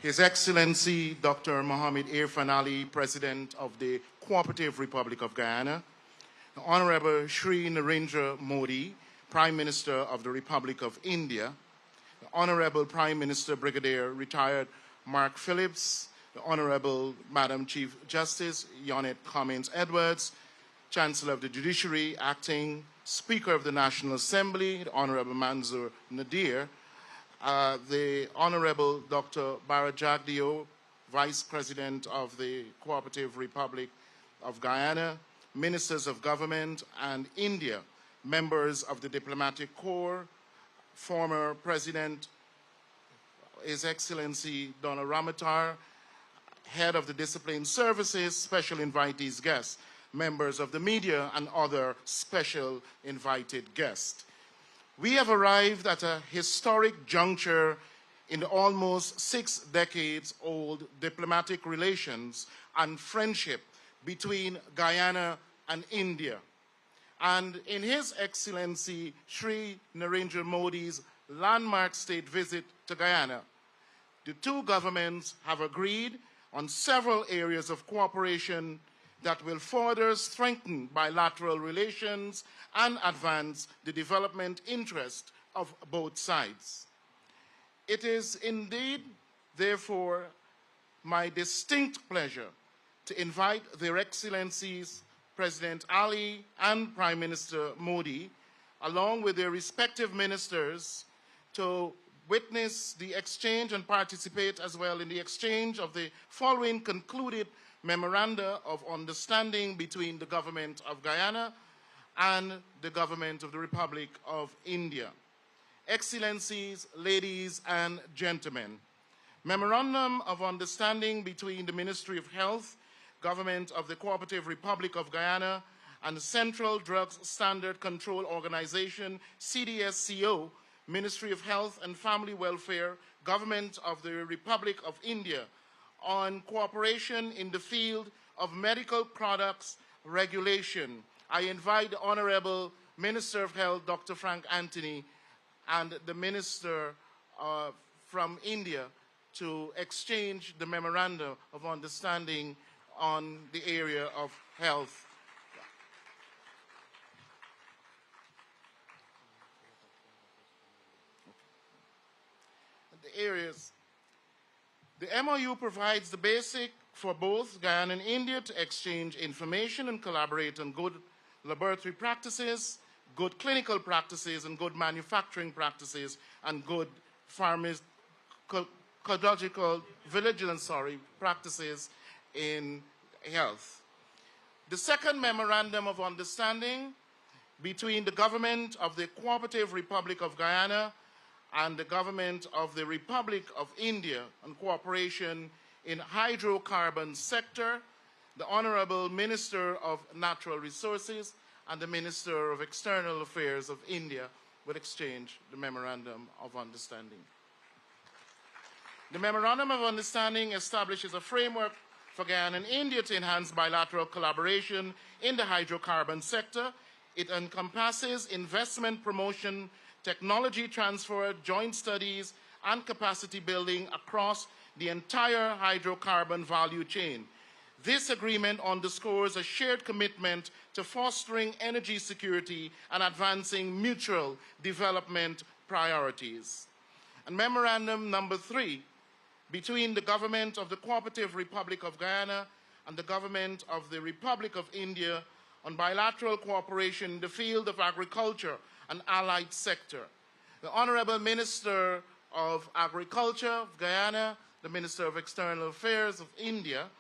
His Excellency Dr. Mohammed Irfaan Ali, President of the Cooperative Republic of Guyana, the Honorable Shri Narendra Modi, Prime Minister of the Republic of India, the Honorable Prime Minister Brigadier Retired Mark Phillips, the Honorable Madam Chief Justice Yonette Cummins Edwards, Chancellor of the Judiciary, Acting Speaker of the National Assembly, the Honorable Manzoor Nadir, the Honorable Dr. Barajagdio, Vice President of the Cooperative Republic of Guyana, Ministers of Government and India, members of the Diplomatic Corps, former President, His Excellency Donna Ramatar, Head of the Discipline Services, special invitees guests, members of the media, and other special invited guests. We have arrived at a historic juncture in the almost 6 decades old diplomatic relations and friendship between Guyana and India. And in His Excellency Shri Narendra Modi's landmark state visit to Guyana, the two governments have agreed on several areas of cooperation that will further strengthen bilateral relations and advance the development interest of both sides. It is indeed, therefore, my distinct pleasure to invite Their Excellencies President Ali and Prime Minister Modi, along with their respective ministers, to witness the exchange and participate as well in the exchange of the following concluded Memoranda of Understanding between the Government of Guyana and the Government of the Republic of India. Excellencies, ladies and gentlemen, Memorandum of Understanding between the Ministry of Health, Government of the Cooperative Republic of Guyana, and the Central Drugs Standard Control Organization, CDSCO, Ministry of Health and Family Welfare, Government of the Republic of India, on cooperation in the field of medical products regulation. I invite the Honorable Minister of Health, Dr. Frank Anthony, and the Minister from India to exchange the Memorandum of Understanding on the area of health. The areas. The MoU provides the basic for both Guyana and India to exchange information and collaborate on good laboratory practices, good clinical practices, and good manufacturing practices, and good pharmacological vigilance practices in health. The second Memorandum of Understanding between the Government of the Cooperative Republic of Guyana and the Government of the Republic of India on cooperation in hydrocarbon sector, the Honorable Minister of Natural Resources and the Minister of External Affairs of India will exchange the Memorandum of Understanding. The Memorandum of Understanding establishes a framework for Guyana and India to enhance bilateral collaboration in the hydrocarbon sector. It encompasses investment promotion, technology transfer, joint studies, and capacity building across the entire hydrocarbon value chain. This agreement underscores a shared commitment to fostering energy security and advancing mutual development priorities. And Memorandum number 3, between the Government of the Cooperative Republic of Guyana and the Government of the Republic of India on bilateral cooperation in the field of agriculture and allied sector. The Honorable Minister of Agriculture of Guyana, the Minister of External Affairs of India,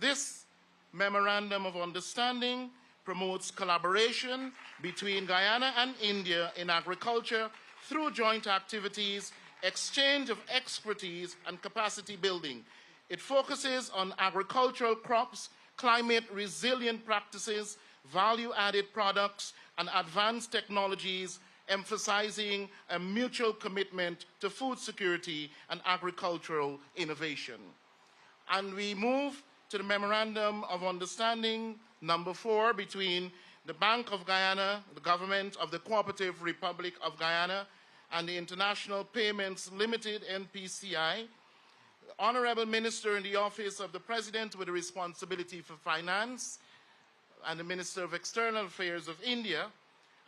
this Memorandum of Understanding promotes collaboration between Guyana and India in agriculture through joint activities, exchange of expertise, and capacity building. It focuses on agricultural crops, climate resilient practices, value-added products, and advanced technologies, emphasizing a mutual commitment to food security and agricultural innovation. And we move to the Memorandum of Understanding number 4 between the Bank of Guyana, the Government of the Cooperative Republic of Guyana, and the International Payments Limited, NPCI, Honorable Minister in the Office of the President with the responsibility for finance and the Minister of External Affairs of India.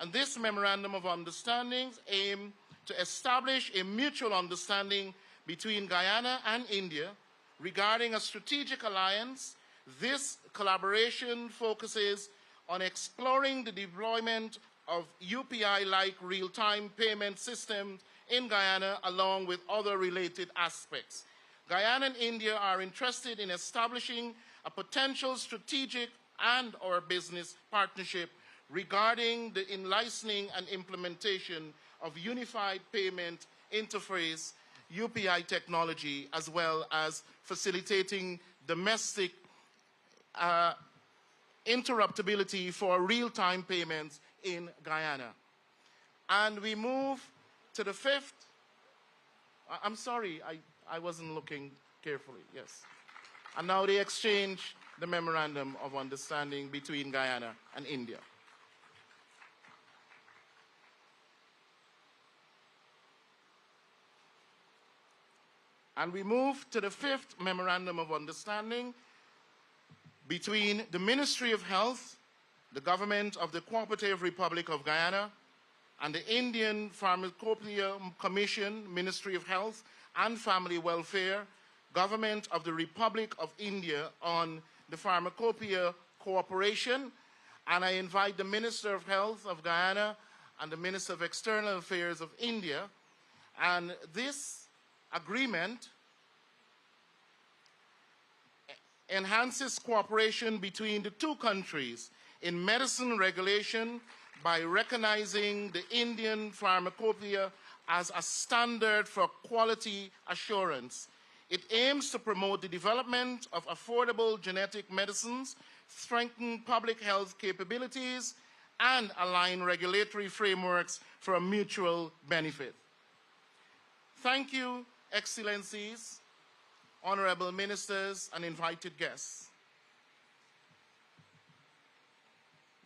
And this Memorandum of Understanding aims to establish a mutual understanding between Guyana and India regarding a strategic alliance. This collaboration focuses on exploring the deployment of UPI-like real-time payment systems in Guyana along with other related aspects. Guyana and India are interested in establishing a potential strategic and/or business partnership regarding the in-licensing and implementation of unified payment interface UPI technology, as well as facilitating domestic interruptibility for real-time payments in Guyana. And we move to the fifth. I'm sorry, I wasn't looking carefully, yes. And now they exchange the Memorandum of Understanding between Guyana and India. And we move to the fifth Memorandum of Understanding between the Ministry of Health, the Government of the Cooperative Republic of Guyana, and the Indian Pharmacopoeia Commission, Ministry of Health and Family Welfare, Government of the Republic of India on the Pharmacopoeia Cooperation. And I invite the Minister of Health of Guyana and the Minister of External Affairs of India. And this agreement enhances cooperation between the two countries in medicine regulation by recognizing the Indian pharmacopoeia as a standard for quality assurance. It aims to promote the development of affordable genetic medicines, strengthen public health capabilities, and align regulatory frameworks for a mutual benefit. Thank you, Excellencies, honorable ministers, and invited guests.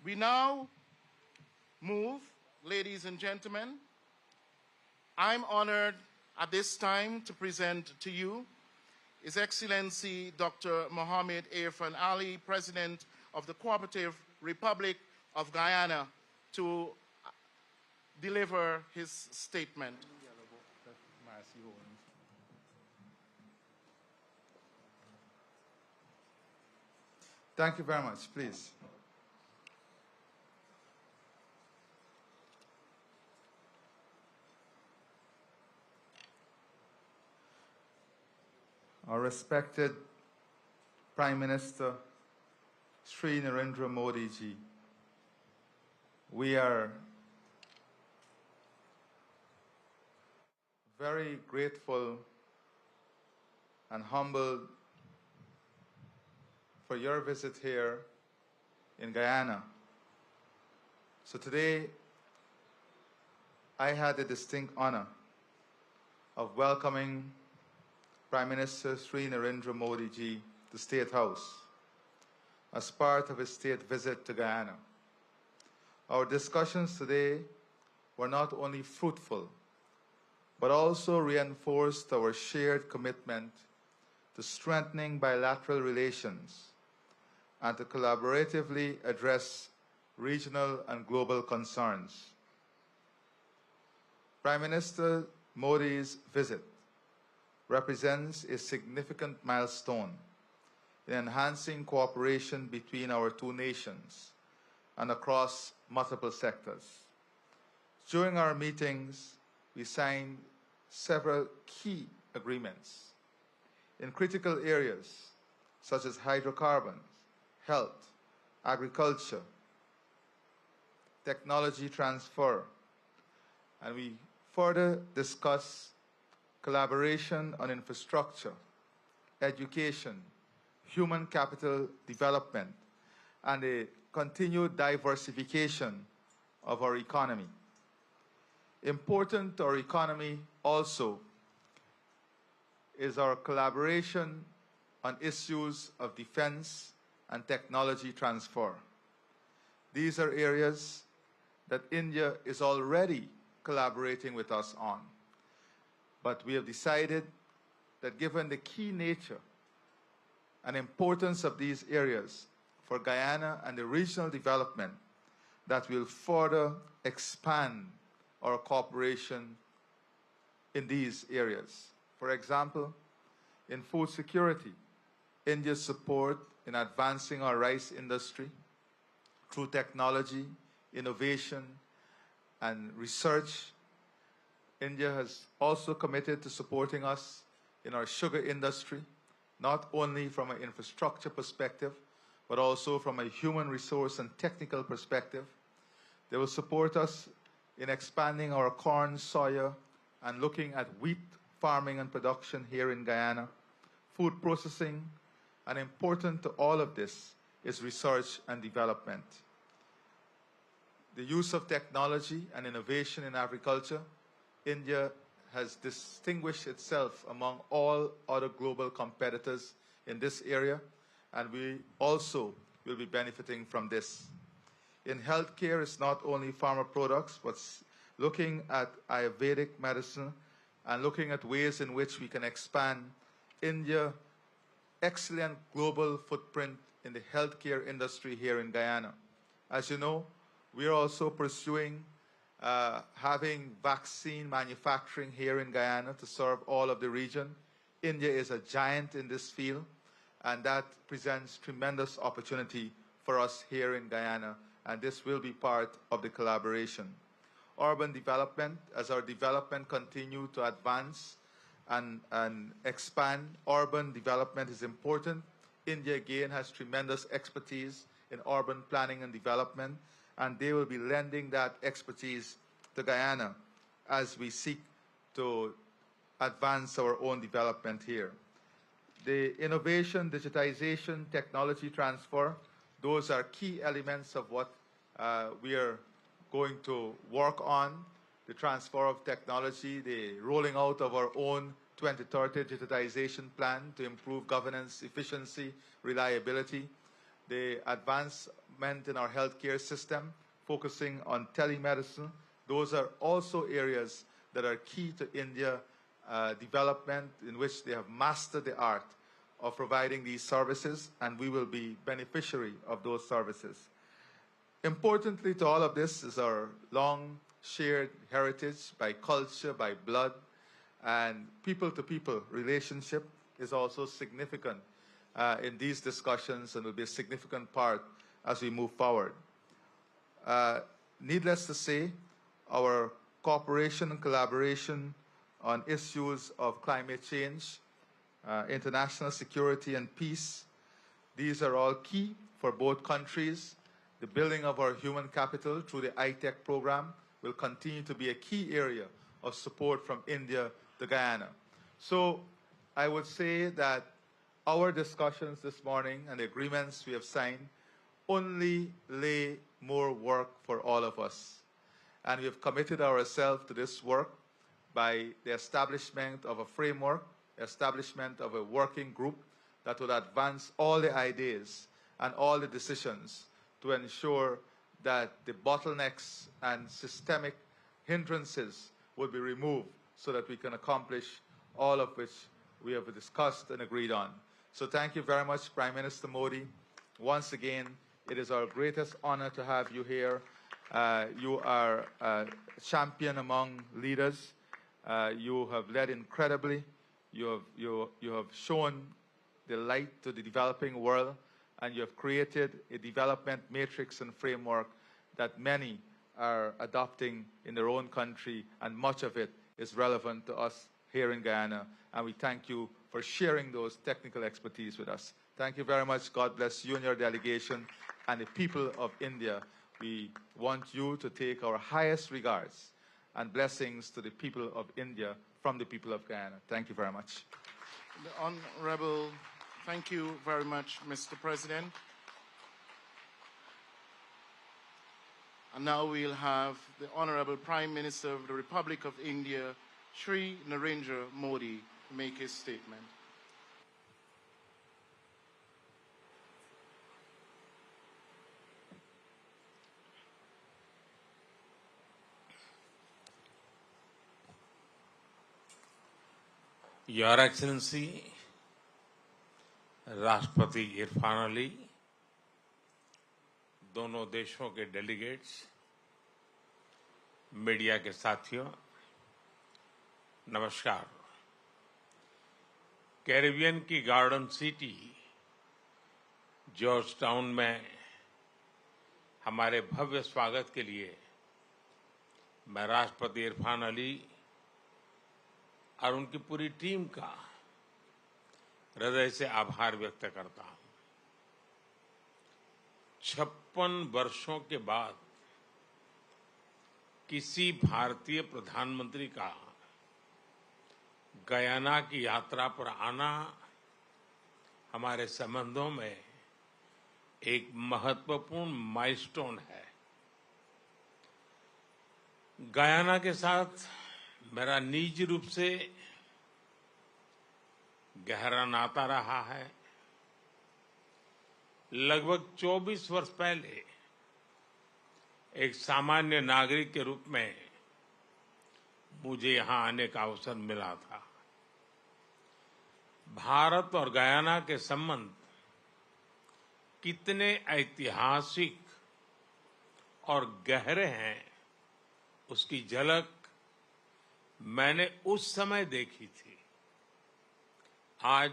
We now move, ladies and gentlemen. I'm honored at this time to present to you His Excellency Dr. Mohammed Irfaan Ali, President of the Cooperative Republic of Guyana, to deliver his statement. Thank you very much. Please. Our respected Prime Minister, Sri Narendra Modi ji, we are very grateful and humbled for your visit here in Guyana. So today, I had the distinct honor of welcoming Prime Minister Sri Narendra Modi ji to State House as part of his state visit to Guyana. Our discussions today were not only fruitful, but also reinforced our shared commitment to strengthening bilateral relations and to collaboratively address regional and global concerns. Prime Minister Modi's visit represents a significant milestone in enhancing cooperation between our two nations and across multiple sectors. During our meetings, we signed several key agreements in critical areas such as hydrocarbons, health, agriculture, technology transfer, and we further discuss collaboration on infrastructure, education, human capital development, and a continued diversification of our economy. Important to our economy also is our collaboration on issues of defense and technology transfer. These are areas that India is already collaborating with us on. But we have decided that given the key nature and importance of these areas for Guyana and the regional development, that will further expand our cooperation in these areas. For example, in food security, India's support in advancing our rice industry through technology, innovation, and research. India has also committed to supporting us in our sugar industry, not only from an infrastructure perspective, but also from a human resource and technical perspective. They will support us in expanding our corn, soya, and looking at wheat farming and production here in Guyana, food processing, and important to all of this is research and development. The use of technology and innovation in agriculture, India has distinguished itself among all other global competitors in this area, and we also will be benefiting from this. In healthcare, it's not only pharma products, but looking at Ayurvedic medicine and looking at ways in which we can expand India's excellent global footprint in the healthcare industry here in Guyana. As you know, we are also pursuing having vaccine manufacturing here in Guyana to serve all of the region. India is a giant in this field, and that presents tremendous opportunity for us here in Guyana, and this will be part of the collaboration. Urban development, as our development continue to advance and expand, urban development is important. India, again, has tremendous expertise in urban planning and development, and they will be lending that expertise to Guyana as we seek to advance our own development here. The innovation, digitization, technology transfer, those are key elements of what we are going to work on. The transfer of technology, the rolling out of our own 2030 digitization plan to improve governance, efficiency, reliability, the advancement in our healthcare system, focusing on telemedicine. Those are also areas that are key to India development, in which they have mastered the art of providing these services, and we will be beneficiary of those services. Importantly to all of this is our long shared heritage by culture, by blood, and people-to-people relationship is also significant in these discussions and will be a significant part as we move forward. Needless to say, our cooperation and collaboration on issues of climate change, international security and peace, these are all key for both countries. The building of our human capital through the ITEC program will continue to be a key area of support from India to Guyana. So I would say that our discussions this morning and the agreements we have signed only lay more work for all of us. And we have committed ourselves to this work by the establishment of a framework, establishment of a working group that will advance all the ideas and all the decisions to ensure that the bottlenecks and systemic hindrances will be removed so that we can accomplish all of which we have discussed and agreed on. So thank you very much, Prime Minister Modi. Once again, it is our greatest honor to have you here. You are a champion among leaders. You have led incredibly. You have shown the light to the developing world, and you have created a development matrix and framework that many are adopting in their own country, and much of it is relevant to us here in Guyana. And we thank you for sharing those technical expertise with us. Thank you very much. God bless you and your delegation and the people of India. We want you to take our highest regards and blessings to the people of India from the people of Guyana. Thank you very much. The Honorable, thank you very much, Mr. President. And now we'll have the Honorable Prime Minister of the Republic of India, Shri Narendra Modi, make his statement. Your excellency राष्ट्रपति इरफान अली, दोनों देशों के delegates, media के साथियों, नमस्कार। Caribbean की garden city George town में हमारे भव्य स्वागत के लिए मैं राष्ट्रपति इरफान अली और उनकी पूरी टीम का हृदय से आभार व्यक्त करता हूं। 56 वर्षों के बाद किसी भारतीय प्रधानमंत्री का गयाना की यात्रा पर आना हमारे संबंधों में एक महत्वपूर्ण माइलस्टोन है। गयाना के साथ मेरा निजी रूप से गहरा नाता रहा है। लगभग 24 वर्ष पहले एक सामान्य नागरिक के रूप में मुझे यहां आने का अवसर मिला था। भारत और गयाना के संबंध कितने ऐतिहासिक और गहरे हैं, उसकी झलक मैंने उस समय देखी थी। आज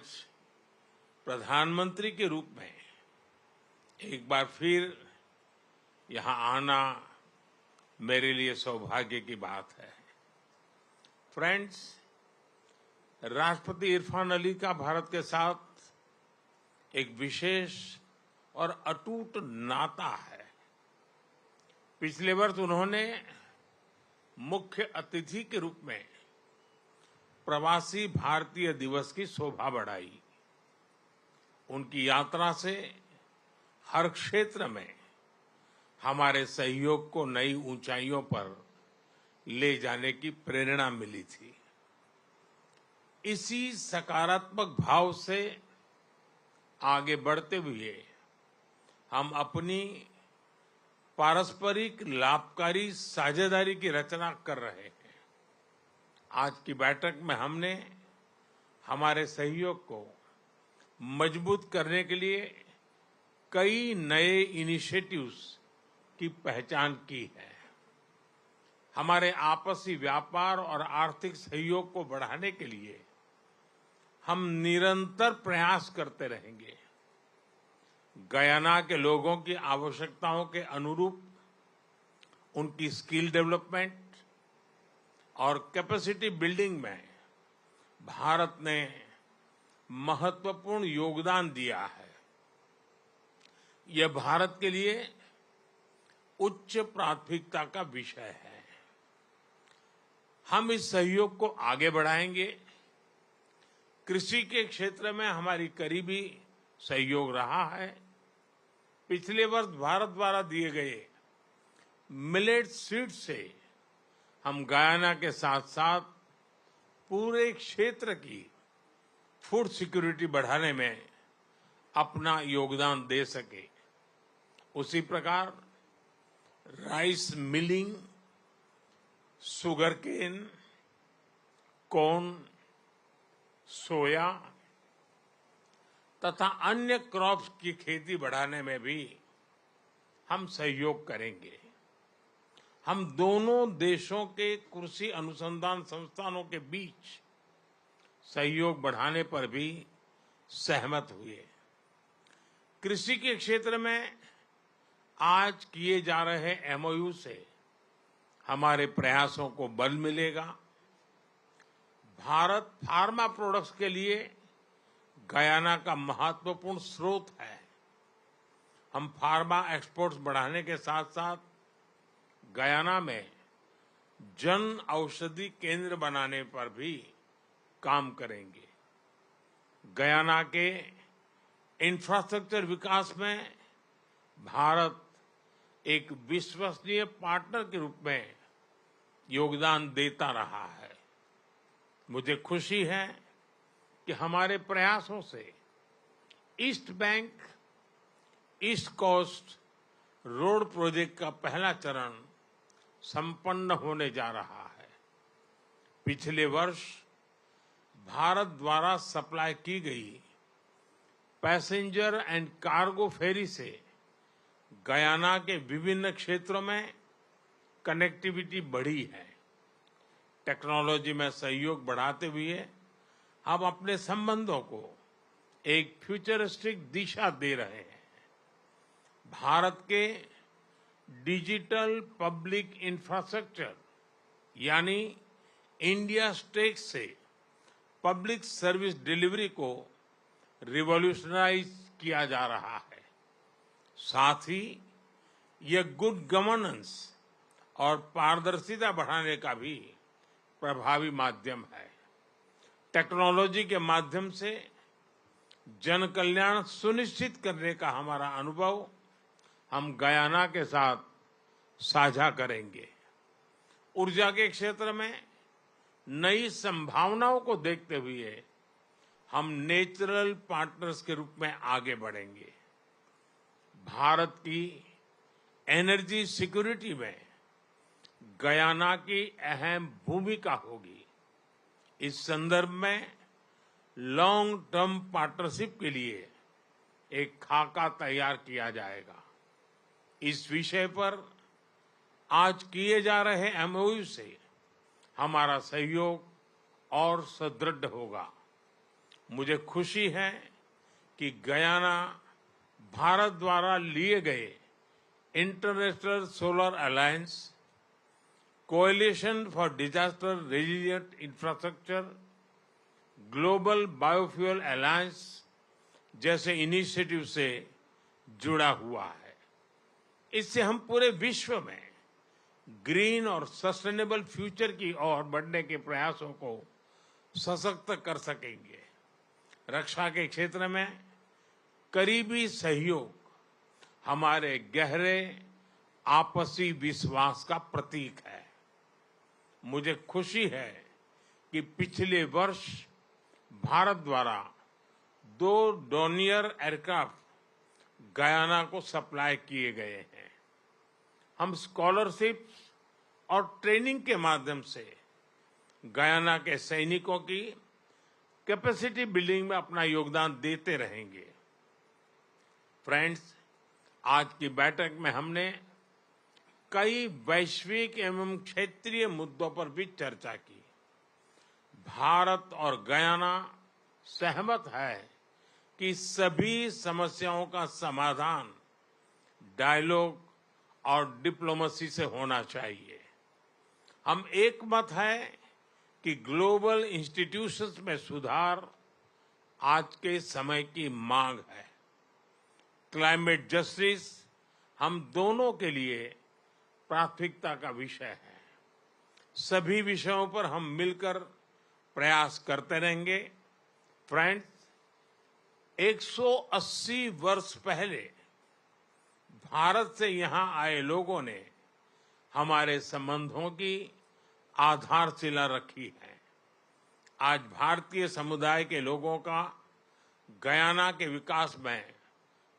प्रधानमंत्री के रूप में एक बार फिर यहां आना मेरे लिए सौभाग्य की बात है। फ्रेंड्स, राष्ट्रपति इरफान अली का भारत के साथ एक विशेष और अटूट नाता है। पिछले वर्ष उन्होंने मुख्य अतिथि के रूप में प्रवासी भारतीय दिवस की शोभा बढ़ाई। उनकी यात्रा से हर क्षेत्र में हमारे सहयोग को नई ऊंचाइयों पर ले जाने की प्रेरणा मिली थी। इसी सकारात्मक भाव से आगे बढ़ते हुए हम अपनी पारस्परिक लाभकारी साझेदारी की रचना कर रहे हैं। आज की बैठक में हमने हमारे सहयोग को मजबूत करने के लिए कई नए इनिशिएटिव्स की पहचान की है। हमारे आपसी व्यापार और आर्थिक सहयोग को बढ़ाने के लिए हम निरंतर प्रयास करते रहेंगे। गयाना के लोगों की आवश्यकताओं के अनुरूप उनकी स्किल डेवलपमेंट और कैपेसिटी बिल्डिंग में भारत ने महत्वपूर्ण योगदान दिया है। यह भारत के लिए उच्च प्राथमिकता का विषय है। हम इस सहयोग को आगे बढ़ाएंगे। कृषि के क्षेत्र में हमारी करीबी सहयोग रहा है। पिछले वर्ष भारत द्वारा दिए गए मिलेट सीड से हम गयाना के साथ साथ पूरे क्षेत्र की फूड सिक्योरिटी बढ़ाने में अपना योगदान दे सके। उसी प्रकार राइस मिलिंग, शुगरकेन, कॉर्न, सोया तथा अन्य क्रॉप्स की खेती बढ़ाने में भी हम सहयोग करेंगे। हम दोनों देशों के कृषि अनुसंधान संस्थानों के बीच सहयोग बढ़ाने पर भी सहमत हुए। कृषि के क्षेत्र में आज किए जा रहे MoU से हमारे प्रयासों को बल मिलेगा। भारत फार्मा प्रोडक्ट्स के लिए गयाना का महत्वपूर्ण स्रोत है। हम फार्मा एक्सपोर्ट्स बढ़ाने के साथ साथ गयाना में जन औषधि केंद्र बनाने पर भी काम करेंगे। गयाना के इंफ्रास्ट्रक्चर विकास में भारत एक विश्वसनीय पार्टनर के रूप में योगदान देता रहा है। मुझे खुशी है कि हमारे प्रयासों से east bank east coast road project का पहला चरण संपन्न होने जा रहा है। पिछले वर्ष भारत द्वारा सप्लाई की गई पैसेंजर एंड कार्गो फेरी से गयाना के विभिन्न क्षेत्रों में कनेक्टिविटी बढ़ी है। टेक्नोलॉजी में सहयोग बढ़ाते हुए हम अपने संबंधों को एक फ्यूचरिस्टिक दिशा दे रहे हैं। भारत के डिजिटल पब्लिक इंफ्रास्ट्रक्चर यानी इंडिया स्टेक से पब्लिक सर्विस डिलीवरी को रिवॉल्यूशनाइज किया जा रहा है। साथ ही यह गुड गवर्नेंस और पारदर्शिता बढ़ाने का भी प्रभावी माध्यम है। टेक्नोलॉजी के माध्यम से जन कल्याण सुनिश्चित करने का हमारा अनुभव हम गयाना के साथ साझा करेंगे। ऊर्जा के क्षेत्र में नई संभावनाओं को देखते हुए हम नेचुरल पार्टनर्स के रूप में आगे बढ़ेंगे। भारत की एनर्जी सिक्योरिटी में गयाना की अहम भूमिका होगी। इस संदर्भ में लॉन्ग टर्म पार्टनरशिप के लिए एक खाका तैयार किया जाएगा। इस विषय पर आज किए जा रहे MoU से हमारा सहयोग और सुदृढ़ होगा। मुझे खुशी है कि गयाना भारत द्वारा लिए गए international solar alliance, coalition for disaster resilient infrastructure, global biofuel alliance जैसे इनिशिएटिव से जुड़ा हुआ है। इससे हम पूरे विश्व में ग्रीन और सस्टेनेबल फ्यूचर की ओर बढ़ने के प्रयासों को सशक्त कर सकेंगे। रक्षा के क्षेत्र में करीबी सहयोग हमारे गहरे आपसी विश्वास का प्रतीक है। मुझे खुशी है कि पिछले वर्ष भारत द्वारा 2 डोर्नियर एयरक्राफ्ट गयाना को सप्लाई किए गए हैं। हम स्कॉलरशिप और ट्रेनिंग के माध्यम से गयाना के सैनिकों की कैपेसिटी बिल्डिंग में अपना योगदान देते रहेंगे। फ्रेंड्स, आज की बैठक में हमने कई वैश्विक एवं क्षेत्रीय मुद्दों पर भी चर्चा की। भारत और गयाना सहमत है कि सभी समस्याओं का समाधान डायलॉग और डिप्लोमेसी से होना चाहिए। हम एक मत है कि ग्लोबल इंस्टीट्यूशंस में सुधार आज के समय की मांग है। क्लाइमेट जस्टिस हम दोनों के लिए प्राथमिकता का विषय है। सभी विषयों पर हम मिलकर प्रयास करते रहेंगे। फ्रेंड्स, 180 वर्ष पहले भारत से यहां आए लोगों ने हमारे संबंधों की आधारशिला रखी है। आज भारतीय समुदाय के लोगों का गयाना के विकास में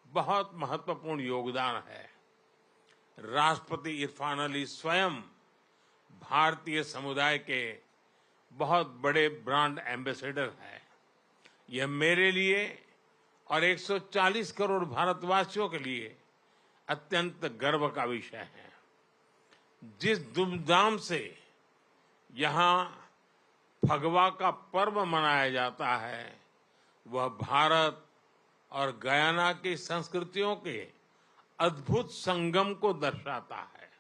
बहुत महत्वपूर्ण योगदान है। राष्ट्रपति इरफान अली स्वयं भारतीय समुदाय के बहुत बड़े ब्रांड एम्बेसडर हैं। यह मेरे लिए और 140 करोड़ भारतवासियों के लिए अत्यंत गर्व का विषय है। जिस धूमधाम से यहाँ फगवा का पर्व मनाया जाता है, वह भारत और गयाना की संस्कृतियों के अद्भुत संगम को दर्शाता है।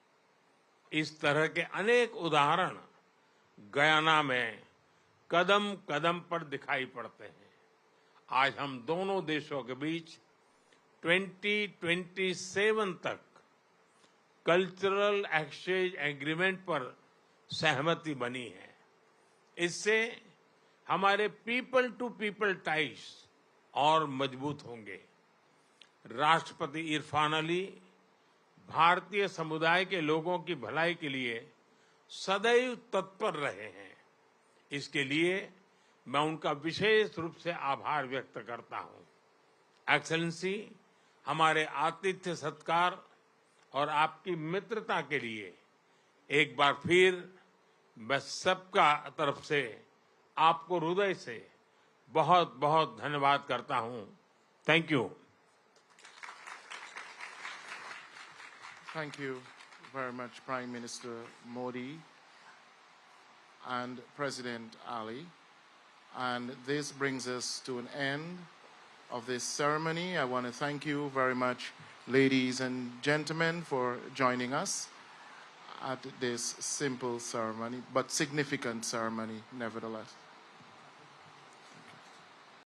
इस तरह के अनेक उदाहरण गयाना में कदम कदम पर दिखाई पड़ते हैं। आज हम दोनों देशों के बीच 2027 तक कल्चरल एक्सचेंज एग्रीमेंट पर सहमति बनी है। इससे हमारे पीपल टू पीपल टाइज और मजबूत होंगे। राष्ट्रपति इरफान अली भारतीय समुदाय के लोगों की भलाई के लिए सदैव तत्पर रहे हैं। इसके लिए मैं उनका विशेष रूप से आभार व्यक्त करता हूं। एक्सेलेंसी, हमारे आतिथ्य सत्कार और आपकी मित्रता के लिए एक बार फिर मैं सबका तरफ से आपको हृदय से बहुत बहुत धन्यवाद करता हूं। Thank you. Thank you very much, Prime Minister Modi and President Ali. And this brings us to an end of this ceremony. I want to thank you very much, ladies and gentlemen, for joining us at this simple ceremony, but significant ceremony nevertheless.